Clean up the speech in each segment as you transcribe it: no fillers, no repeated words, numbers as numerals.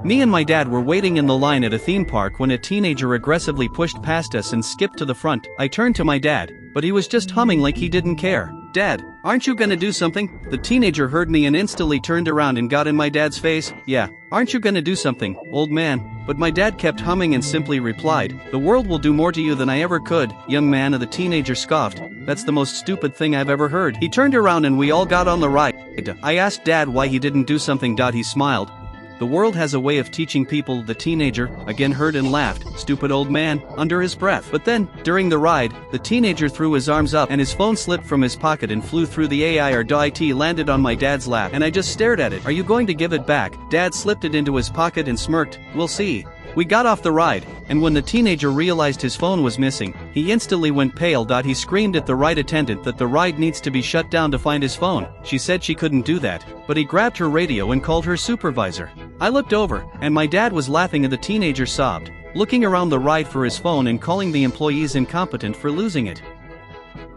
Me and my dad were waiting in the line at a theme park when a teenager aggressively pushed past us and skipped to the front. I turned to my dad, but he was just humming like he didn't care. "Dad, aren't you gonna do something?" The teenager heard me and instantly turned around and got in my dad's face. "Yeah, aren't you gonna do something, old man?" But my dad kept humming and simply replied, "The world will do more to you than I ever could, young man." And the teenager scoffed, "That's the most stupid thing I've ever heard." He turned around and we all got on the ride. I asked Dad why he didn't do something. He smiled. "The world has a way of teaching people." The teenager again heard and laughed, "Stupid old man," under his breath. But then, during the ride, the teenager threw his arms up and his phone slipped from his pocket and flew through the AI or IT, landed on my dad's lap, and I just stared at it. "Are you going to give it back?" Dad slipped it into his pocket and smirked, "We'll see." We got off the ride, and when the teenager realized his phone was missing, he instantly went pale. He screamed at the ride attendant that the ride needs to be shut down to find his phone. She said she couldn't do that, but he grabbed her radio and called her supervisor. I looked over, and my dad was laughing and the teenager sobbed, looking around the ride for his phone and calling the employees incompetent for losing it.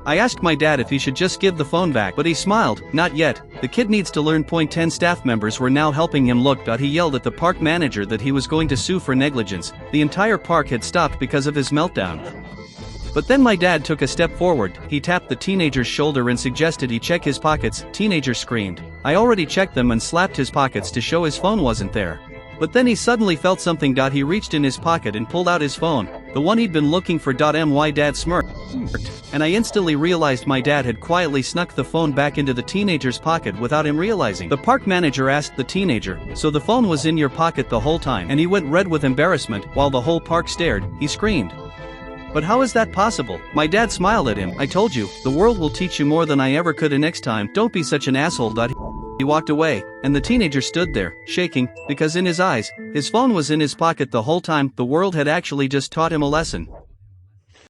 I asked my dad if he should just give the phone back, but he smiled, "Not yet, the kid needs to learn." 10 staff members were now helping him look. He yelled at the park manager that he was going to sue for negligence. The entire park had stopped because of his meltdown. But then my dad took a step forward. He tapped the teenager's shoulder and suggested he check his pockets. Teenager screamed. I already checked them and slapped his pockets to show his phone wasn't there. But then he suddenly felt something. He reached in his pocket and pulled out his phone, the one he'd been looking for. My dad smirked, and I instantly realized my dad had quietly snuck the phone back into the teenager's pocket without him realizing. The park manager asked the teenager, "So the phone was in your pocket the whole time?" And he went red with embarrassment. While the whole park stared, he screamed, "But how is that possible?" My dad smiled at him. "I told you, the world will teach you more than I ever could, and next time, don't be such an asshole." He walked away, and the teenager stood there, shaking, because in his eyes, his phone was in his pocket the whole time. The world had actually just taught him a lesson.